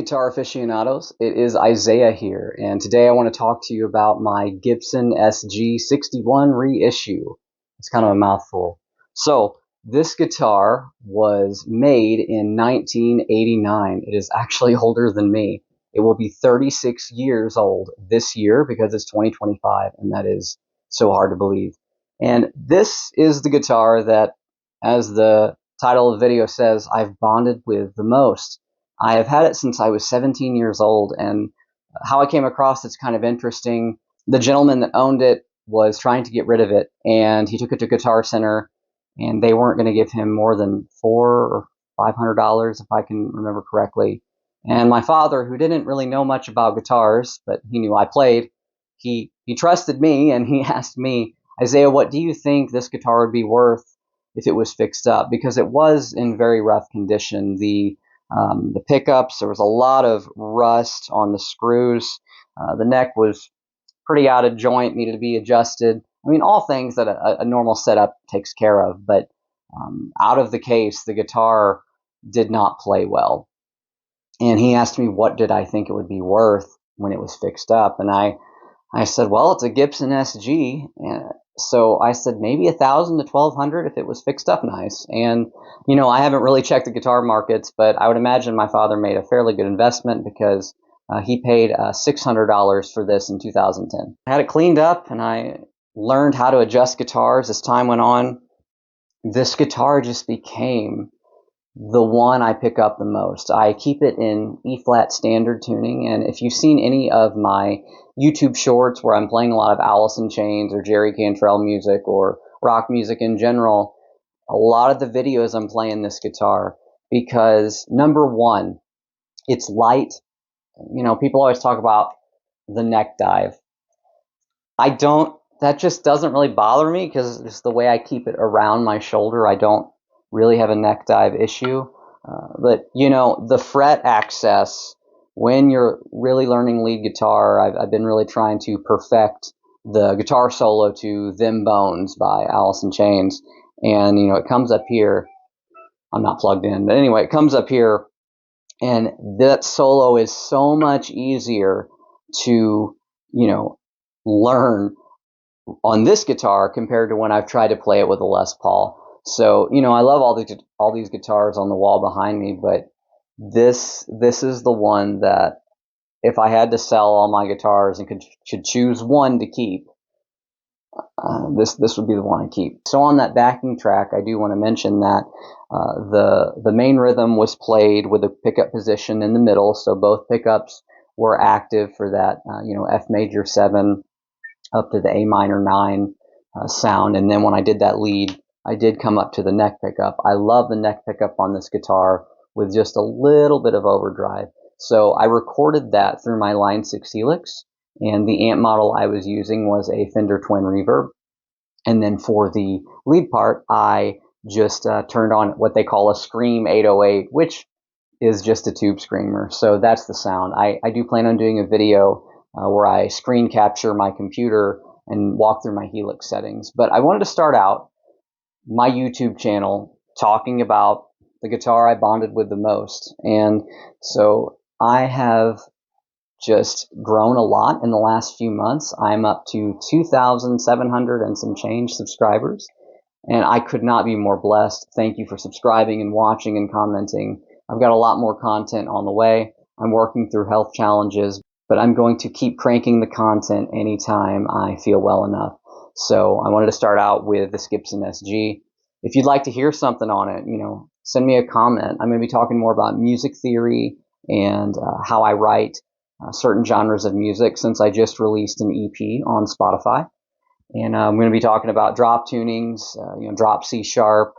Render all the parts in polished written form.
guitar aficionados, it is Isaiah here, and today I want to talk to you about my Gibson SG 61 reissue. It's kind of a mouthful. So, this guitar was made in 1989. It is actually older than me. It will be 36 years old this year because it's 2025, and that is so hard to believe. And this is the guitar that, as the title of the video says, I've bonded with the most. I have had it since I was 17 years old, and how I came across it's kind of interesting. The gentleman that owned it was trying to get rid of it, and he took it to Guitar Center, and they weren't going to give him more than $400 or $500, if I can remember correctly. And my father, who didn't really know much about guitars, but he knew I played, he trusted me, and he asked me, Isaiah, what do you think this guitar would be worth if it was fixed up? Because it was in very rough condition. The pickups, there was a lot of rust on the screws. The neck was pretty out of joint, needed to be adjusted. I mean, all things that a normal setup takes care of, but out of the case, the guitar did not play well. And he asked me what did I think it would be worth when it was fixed up, and I said, well, it's a Gibson SG, and so I said maybe $1,000 to $1,200 if it was fixed up nice. And you know, I haven't really checked the guitar markets, but I would imagine my father made a fairly good investment because he paid $600 for this in 2010. I had it cleaned up, and I learned how to adjust guitars as time went on. This guitar just became the one I pick up the most. I keep it in E-flat standard tuning, and if you've seen any of my YouTube shorts where I'm playing a lot of Alice in Chains or Jerry Cantrell music or rock music in general, a lot of the videos I'm playing this guitar because, number one, it's light. You know, people always talk about the neck dive. That just doesn't really bother me because it's the way I keep it around my shoulder. I don't really have a neck dive issue. But, you know, the fret access, when you're really learning lead guitar, I've been really trying to perfect the guitar solo to Them Bones by Alice in Chains. And, you know, it comes up here. I'm not plugged in, but anyway, it comes up here. And that solo is so much easier to, you know, learn on this guitar compared to when I've tried to play it with a Les Paul. So, you know, I love all these guitars on the wall behind me, but this is the one that if I had to sell all my guitars and should choose one to keep, this would be the one I keep. So on that backing track, I do want to mention that the main rhythm was played with a pickup position in the middle, so both pickups were active for that, you know, F major 7 up to the A minor 9 sound. And then when I did that lead, I did come up to the neck pickup. I love the neck pickup on this guitar with just a little bit of overdrive. So I recorded that through my Line 6 Helix, and the amp model I was using was a Fender Twin Reverb. And then for the lead part, I just turned on what they call a Scream 808, which is just a tube screamer. So that's the sound. I do plan on doing a video where I screen capture my computer and walk through my Helix settings. But I wanted to start out my YouTube channel talking about the guitar I bonded with the most. And so I have just grown a lot in the last few months. I'm up to 2,700 and some change subscribers, and I could not be more blessed. Thank you for subscribing and watching and commenting. I've got a lot more content on the way. I'm working through health challenges, but I'm going to keep cranking the content anytime I feel well enough. So I wanted to start out with this Gibson SG. If you'd like to hear something on it, you know, send me a comment. I'm going to be talking more about music theory and how I write certain genres of music, since I just released an EP on Spotify. And I'm going to be talking about drop tunings, you know, drop C sharp,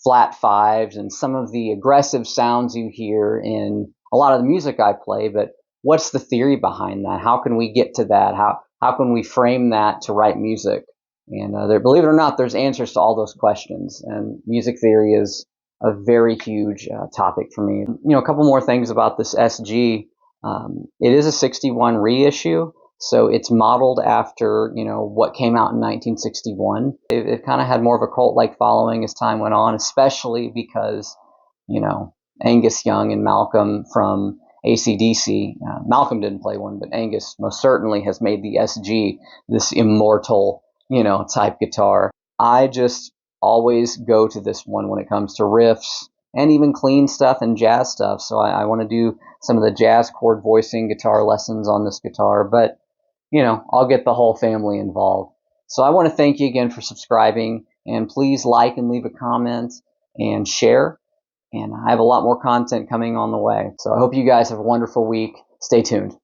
flat fives, and some of the aggressive sounds you hear in a lot of the music I play. But what's the theory behind that? How can we get to that? How can we frame that to write music? And believe it or not, there's answers to all those questions. And music theory is a very huge topic for me. You know, a couple more things about this SG. It is a 61 reissue, so it's modeled after, you know, what came out in 1961. It kind of had more of a cult-like following as time went on, especially because, you know, Angus Young and Malcolm from AC/DC. Malcolm didn't play one, but Angus most certainly has made the SG this immortal, type guitar. I just always go to this one when it comes to riffs and even clean stuff and jazz stuff. So I want to do some of the jazz chord voicing guitar lessons on this guitar, but I'll get the whole family involved. So I want to thank you again for subscribing, and please like and leave a comment and share. And I have a lot more content coming on the way. So I hope you guys have a wonderful week. Stay tuned.